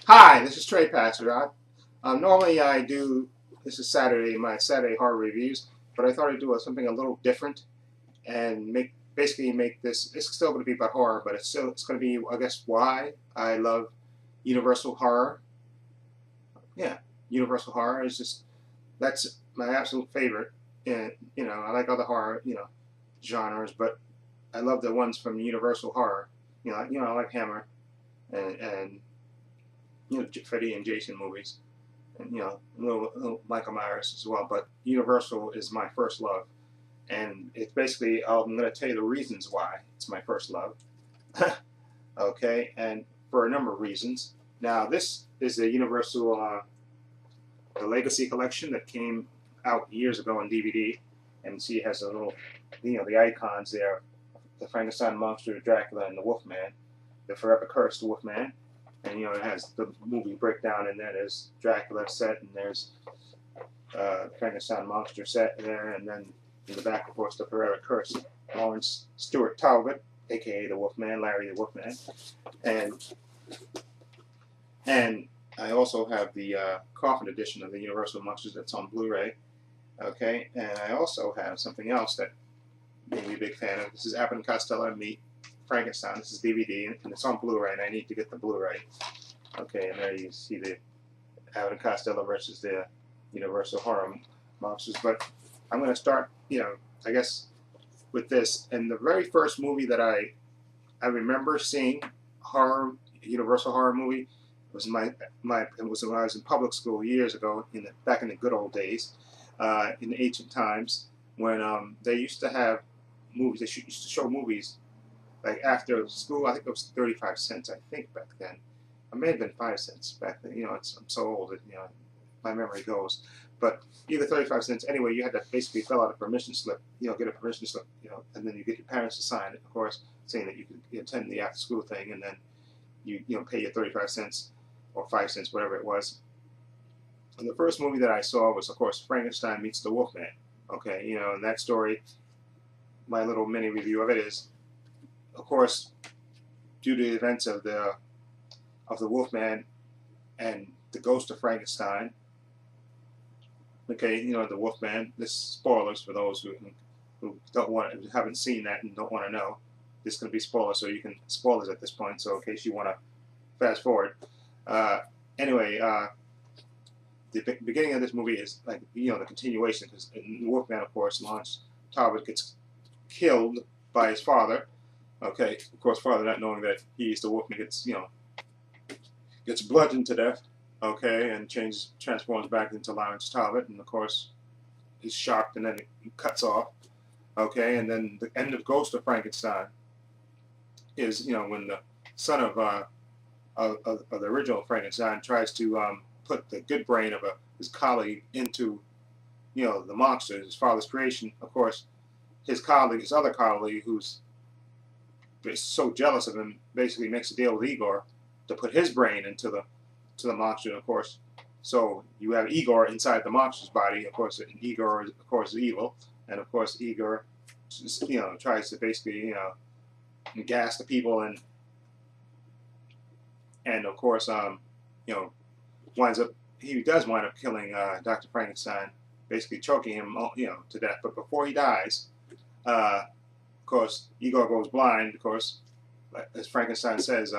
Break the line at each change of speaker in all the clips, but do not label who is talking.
Hi, this is Trey Passer. Normally I do, this is Saturday, my Saturday horror reviews, but I thought I'd do something a little different and basically make this, it's still going to be about horror, but it's going to be, I guess, why I love Universal Horror. Yeah, Universal Horror is just, that's my absolute favorite. And, I like other horror, genres, but I love the ones from Universal Horror. I like Hammer and Freddy and Jason movies, and little Michael Myers as well. But Universal is my first love, and it's basically I'm going to tell you the reasons why it's my first love. Okay, and for a number of reasons. Now this is a Universal the Legacy collection that came out years ago on DVD, and see it has a little the icons there, the Frankenstein monster, Dracula, and the Wolfman, the Forever Cursed Wolfman. And it has the movie breakdown in there. There's Dracula set, and there's Frankenstein monster set there, and then in the back, of course, the Forever Curse, Lawrence Stewart Talbot, aka the Wolfman, Larry the Wolfman, and and I also have the Coffin edition of the Universal Monsters that's on Blu-ray. Okay, and I also have something else that you may be a big fan of. This is Abbott and Costello Meet Frankenstein. This is DVD, and it's on Blu-ray, and I need to get the Blu-ray. Okay, and there you see the Abbott and Costello versus the Universal Horror Monsters. But I'm going to start, I guess, with this. And the very first movie that I remember seeing horror, Universal horror movie, was it was when I was in public school years ago, back in the good old days, in the ancient times, when they used to have movies. They used to show movies like after school. I think it was 35 cents. I think back then. It may have been 5 cents back then. I'm so old that my memory goes. But either 35 cents. Anyway, you had to basically fill out a permission slip. Get a permission slip. And then you get your parents to sign it, of course, saying that you could attend the after school thing, and then you pay your 35 cents or 5 cents, whatever it was. And the first movie that I saw was, of course, Frankenstein Meets the Wolfman. Okay, and that story, my little mini review of it is, of course, due to the events of the Wolfman and the Ghost of Frankenstein. Okay, the Wolfman. This spoilers for those who haven't seen that and don't want to know. This is going to be spoilers, so you can spoilers at this point. So in case you want to fast forward, uh, anyway, the beginning of this movie is like the continuation, because the Wolfman, of course, Lawrence Talbot gets killed by his father. Okay, of course, father not knowing that he's the Wolfman gets bludgeoned to death. Okay, and transforms back into Lawrence Talbot, and of course he's shocked, and then he cuts off. Okay, and then the end of Ghost of Frankenstein is when the son of the original Frankenstein tries to put the good brain of his colleague into the monster, his father's creation. Of course, his other colleague, who's so jealous of him, basically makes a deal with Igor to put his brain into the monster. Of course, so you have Igor inside the monster's body. Of course, and Igor, of course, is evil, and of course, Igor, tries to basically gas the people, and of course, winds up he does wind up killing Dr. Frankenstein, basically choking him, to death. But before he dies, of course, Igor goes blind. Of course, as Frankenstein says,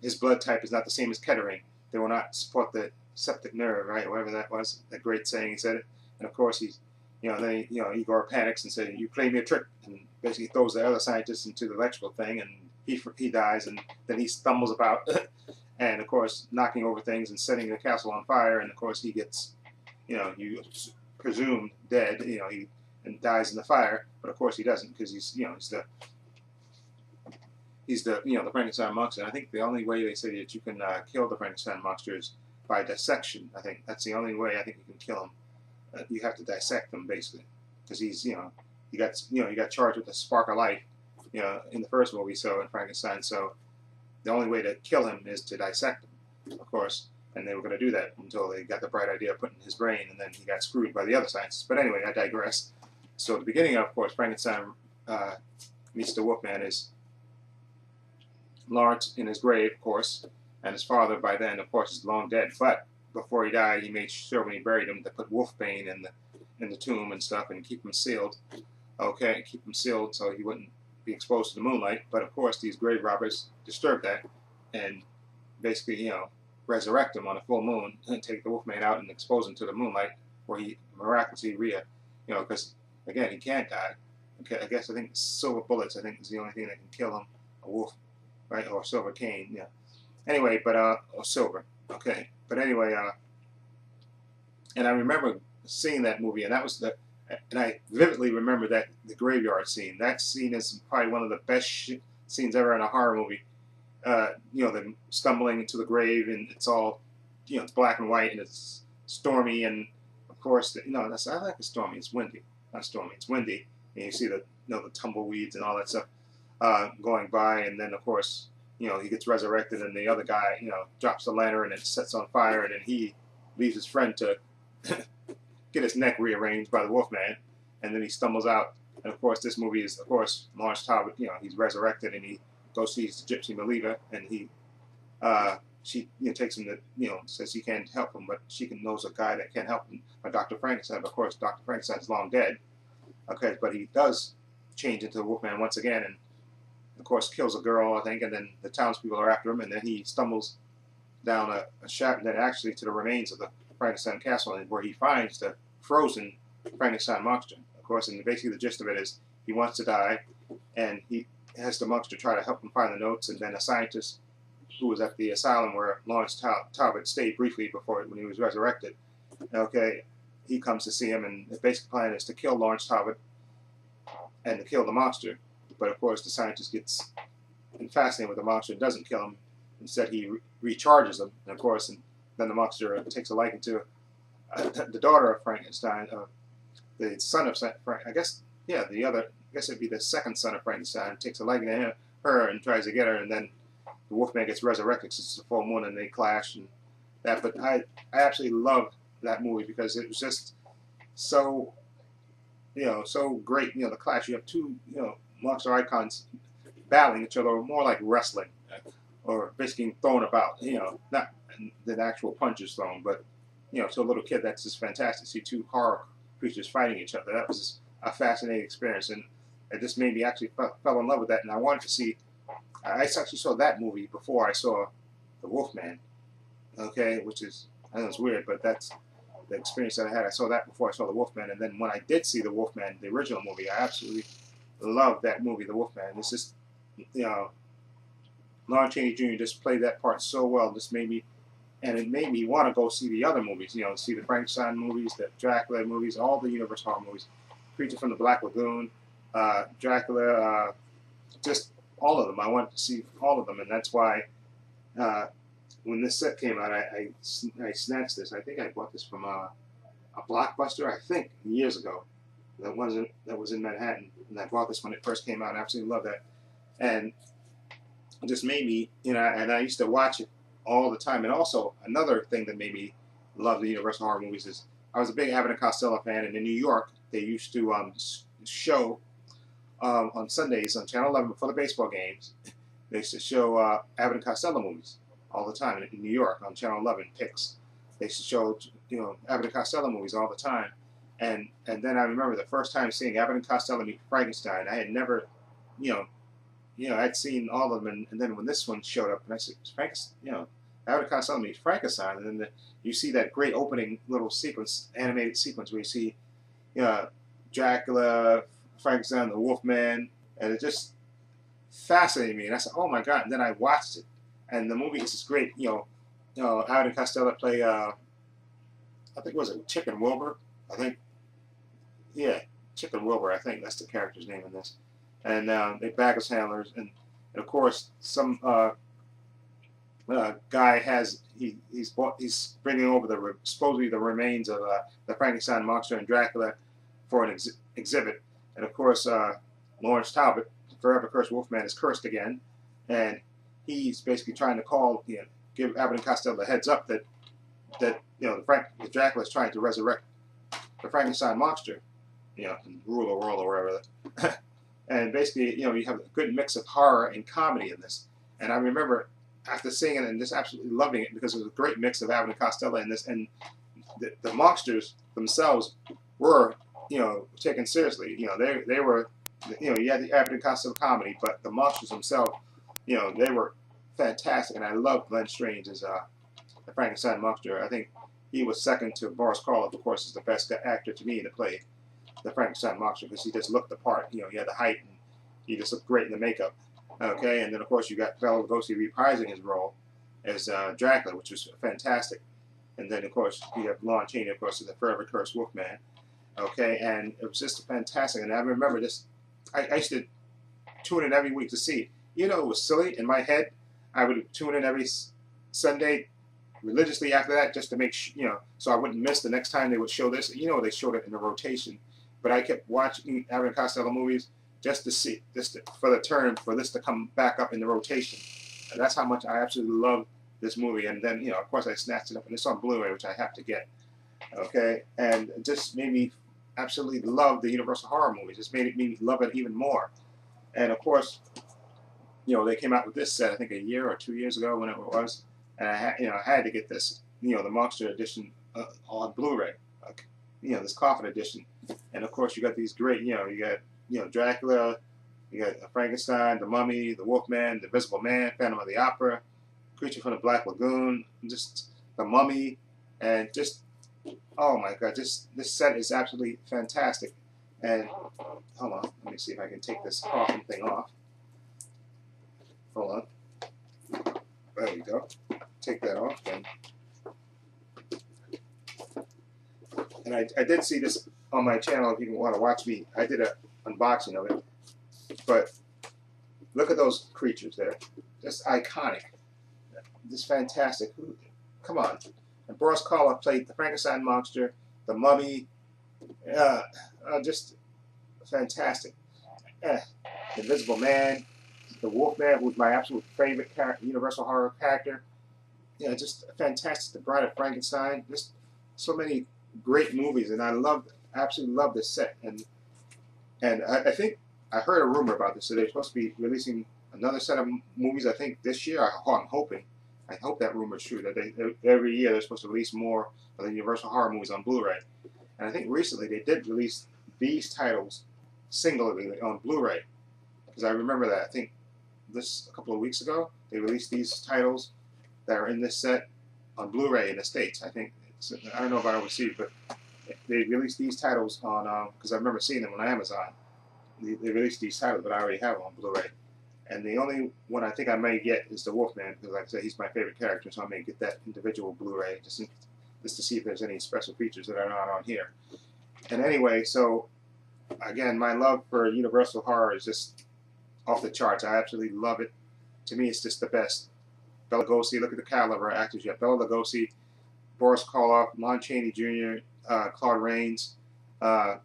his blood type is not the same as Kettering. They will not support the septic nerve, right? Whatever that was, that great saying. He said it, and of course he's, then Igor panics and says, "You played me a trick," and basically throws the other scientists into the electrical thing, and he dies, and then he stumbles about, and of course knocking over things and setting the castle on fire, and of course he gets, you presumed dead, he and dies in the fire, but of course he doesn't, because he's the Frankenstein monster. And I think the only way they say that you can kill the Frankenstein monster is by dissection. I think that's the only way I think you can kill him. You have to dissect him basically, because he's he got charged with a spark of life, in the first movie, so in Frankenstein. So the only way to kill him is to dissect him, of course. And they were going to do that until they got the bright idea of putting his brain, and then he got screwed by the other scientists. But anyway, I digress. So the beginning, of course, Frankenstein meets the Wolfman is Lawrence in his grave, of course, and his father by then, of course, is long dead. But before he died, he made sure when he buried him to put wolfbane in the tomb and stuff and keep him sealed. Okay, keep him sealed so he wouldn't be exposed to the moonlight. But of course, these grave robbers disturbed that and basically, resurrect him on a full moon and take the wolfman out and expose him to the moonlight, where he miraculously because again he can't die. Okay, I think silver bullets, I think, is the only thing that can kill him. A wolf, right, or silver cane, yeah. Anyway, but or silver. Okay, but anyway, and I remember seeing that movie, and and I vividly remember the graveyard scene. That scene is probably one of the best scenes ever in a horror movie. Them stumbling into the grave, and it's all, it's black and white, and it's stormy, and of course, I like it stormy. It's windy, not stormy. It's windy, and you see the tumbleweeds and all that stuff going by, and then of course, he gets resurrected, and the other guy, drops the lantern and it sets on fire, and then he leaves his friend to get his neck rearranged by the Wolfman, and then he stumbles out. And of course, this movie is, of course, Lawrence Talbot. He's resurrected, and he goes sees Gypsy Maliva, and she takes him to, says he can't help him, but she knows a guy that can help him, Dr. Frankenstein. But of course, Dr. Frankenstein's long dead. Okay, but he does change into the Wolfman once again, and of course kills a girl, I think, and then the townspeople are after him, and then he stumbles down a shaft, and then actually to the remains of the Frankenstein castle, where he finds the frozen Frankenstein monster. Of course, and basically the gist of it is he wants to die, and he has the monster try to help him find the notes, and then a scientist who was at the asylum where Lawrence Talbot stayed briefly when he was resurrected. Okay, he comes to see him, and the basic plan is to kill Lawrence Talbot and to kill the monster. But of course, the scientist gets fascinated with the monster and doesn't kill him. Instead, he recharges him, and of course, and then the monster takes a liking to the daughter of Frankenstein, the son of Frank. I guess it'd be the second son of Frankenstein. Takes a liking to her and tries to get her, and then the Wolfman gets resurrected because it's a full moon, and they clash and that. But I actually love that movie because it was just so so great. The clash. You have two monster icons battling each other, more like wrestling, or basically thrown about. Not the actual punches thrown, but to a little kid, that's just fantastic. To see two horror creatures fighting each other. That was a fascinating experience, and it just made me actually fell in love with that. And I wanted to see. I actually saw that movie before I saw the Wolfman. Okay, which is, I know it's weird, but that's the experience that I had. I saw that before I saw the Wolfman, and then when I did see the Wolfman, the original movie, I absolutely loved that movie, the Wolfman. It's just, Lon Chaney Jr. just played that part so well. It made me want to go see the other movies. See the Frankenstein movies, the Dracula movies, all the Universal horror movies, Creature from the Black Lagoon, Dracula, just all of them. I wanted to see all of them, and that's why when this set came out, I snatched this. I think I bought this from a Blockbuster, I think, years ago. That was in Manhattan, and I bought this when it first came out. I absolutely love that, and it just made me, and I used to watch it all the time. And also another thing that made me love the Universal horror movies is I was a big Abbott and Costello fan, and in New York they used to show on Sundays on Channel 11 before the baseball games. They used to show Abbott and Costello movies all the time in New York on Channel 11 picks. They used to show Abbott and Costello movies all the time, and then I remember the first time seeing Abbott and Costello meet Frankenstein. I had never, I'd seen all of them, and then when this one showed up, and I said, Abbott and Costello meets Frankenstein, and then you see that great opening little sequence, animated sequence where you see, Dracula, Frankenstein, the Wolfman, and it just fascinated me. And I said, "Oh my God!" And then I watched it, and the movie is just great. Abbott and Costello play, I think was it Chicken Wilbur? I think, yeah, Chicken Wilbur. I think that's the character's name in this. And they baggage handlers, and of course some guy he's bringing over supposedly the remains of the Frankenstein monster and Dracula for an exhibit, and of course Lawrence Talbot, forever cursed Wolfman, is cursed again, and he's basically trying to give Abbott and Costello the heads up that the Dracula is trying to resurrect the Frankenstein monster, and rule the world or wherever. And basically, you have a good mix of horror and comedy in this. And I remember after seeing it and just absolutely loving it, because it was a great mix of Abbott and Costello in this, and the monsters themselves were, taken seriously. They were, you had the Abbott and Costello comedy, but the monsters themselves, they were fantastic, and I love Glenn Strange as the Frankenstein monster. I think he was second to Boris Karloff, of course, as the best actor to me to play the Frankenstein monster, because he just looked the part. He had the height, and he just looked great in the makeup. Okay, and then of course you got Bela Lugosi reprising his role as Dracula, which was fantastic. And then of course you have Lon Chaney, of course, as the Forever Cursed Wolfman. Okay, and it was just fantastic. And I remember this. I used to tune in every week to see it. It was silly in my head. I would tune in every Sunday religiously after that, just to make so I wouldn't miss the next time they would show this. They showed it in the rotation, but I kept watching Abbott and Costello movies just to see for this to come back up in the rotation. And that's how much I absolutely love this movie. And then of course I snatched it up, and it's on Blu-ray, which I have to get. Okay, and it just made me absolutely love the Universal horror movies. Just made me love it even more. And of course, they came out with this set, I think a year or 2 years ago, whenever it was, and I had to get this, the Monster Edition on Blu-ray, this coffin edition. And of course, you got these great, you got Dracula, you got Frankenstein, the Mummy, the Wolfman, the Invisible Man, Phantom of the Opera, Creature from the Black Lagoon, just the Mummy, and just, oh my God, this set is absolutely fantastic. And hold on, let me see if I can take this coffin thing off. Hold on. There we go. Take that off. And I did see this on my channel if you want to watch me. I did an unboxing of it. But look at those creatures there. Just iconic. Just fantastic. Come on. And Boris Karloff played the Frankenstein monster, the Mummy. Just fantastic. The Invisible Man, the Wolfman, who's my absolute favorite Universal horror character. Just fantastic. The Bride of Frankenstein. Just so many great movies, and I absolutely love this set. And I think I heard a rumor about this, so they're supposed to be releasing another set of movies, I think, this year. I'm hoping. I hope that rumor is true, that every year they're supposed to release more of the Universal horror movies on Blu-ray. And I think recently they did release these titles singularly on Blu-ray, because I remember that. I think a couple of weeks ago they released these titles that are in this set on Blu-ray in the States. I think I don't know about overseas, but they released these titles on because I remember seeing them on Amazon. They released these titles, but I already have them on Blu-ray. And the only one I think I may get is the Wolfman, because like I said, he's my favorite character, so I may get that individual Blu-ray just to see if there's any special features that are not on here. And anyway, so again, my love for Universal horror is just off the charts. I absolutely love it. To me, it's just the best. Bela Lugosi, look at the caliber of actors. You have Bela Lugosi, Boris Karloff, Lon Chaney Jr., Claude Rains. Who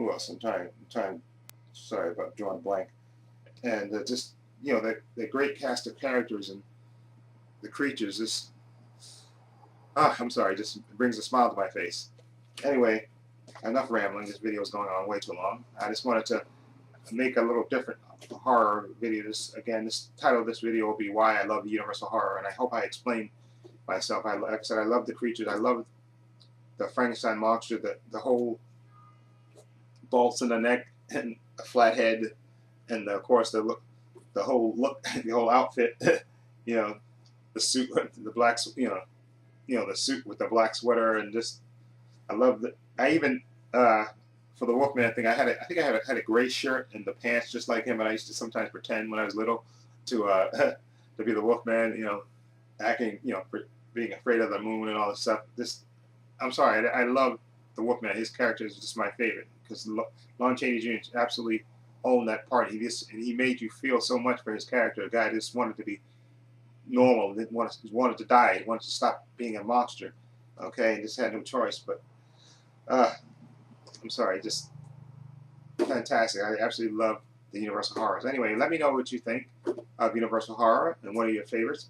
else? I'm trying. Sorry about drawing a blank. And just the great cast of characters and the creatures. Just I'm sorry, just brings a smile to my face. Anyway, enough rambling. This video is going on way too long. I just wanted to make a little different horror video. This title of this video will be Why I Love Universal Horror, and I hope I explain myself. Like I said, I love the creatures. I love the Frankenstein monster, the whole bolts in the neck and a flat head, and of course the whole look, the whole outfit. The suit, the black, the suit with the black sweater, and just I love the. I even for the Wolfman thing, I think I had a gray shirt and the pants just like him, and I used to sometimes pretend when I was little to to be the Wolfman, acting, being afraid of the moon and all this stuff. I'm sorry, I love the Wolfman. His character is just my favorite, because Lon Chaney Jr. absolutely owned that part. He made you feel so much for his character. A guy just wanted to be normal, wanted to die, he wanted to stop being a monster. Okay, and just had no choice. But I'm sorry, just fantastic. I absolutely love the Universal horrors. Anyway, let me know what you think of Universal horror and what are your favorites.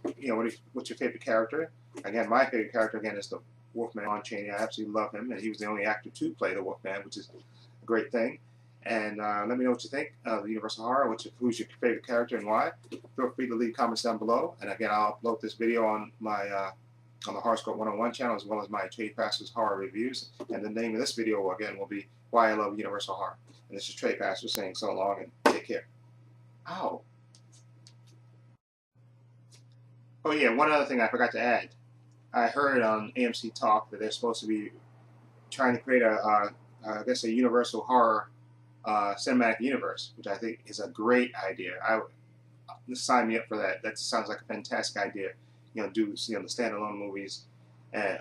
What's your favorite character? Again, my favorite character again is the Wolfman, Lon Chaney. I absolutely love him, and he was the only actor to play the Wolfman, which is a great thing. And let me know what you think of Universal Horror. Who's your favorite character and why? Feel free to leave comments down below. And again, I'll upload this video on my on the Horoscope 101 channel, as well as my Trey Pastors horror reviews. And the name of this video again will be Why I Love Universal Horror. And this is Trey Pastors saying so long and take care. Ow. Oh yeah, one other thing I forgot to add. I heard on AMC Talk that they're supposed to be trying to create I guess a Universal Horror cinematic universe, which I think is a great idea. Sign me up for that. That sounds like a fantastic idea. Do the standalone movies, and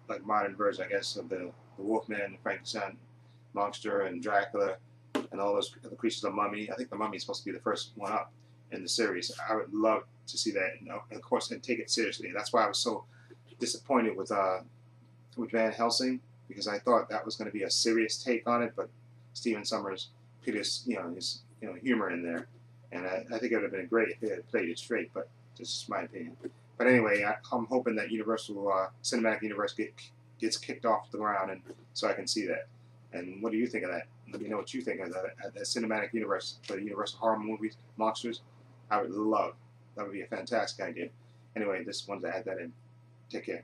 like modern version, I guess, of the Wolfman, the Frankenstein monster, and Dracula, and all those the creatures of Mummy. I think the Mummy is supposed to be the first one up in the series. I would love to see that, and of course, and take it seriously. That's why I was so disappointed with Van Helsing, because I thought that was going to be a serious take on it, but Stephen Sommers put his humor in there, and I think it would have been great if they had played it straight. But this is my opinion. But anyway, I'm hoping that Universal Cinematic Universe gets kicked off the ground, and so I can see that. And what do you think of that? Let me know what you think of that cinematic universe for the Universal horror movies, monsters. I would love. That would be a fantastic idea. Anyway, just wanted to add that in. Take care.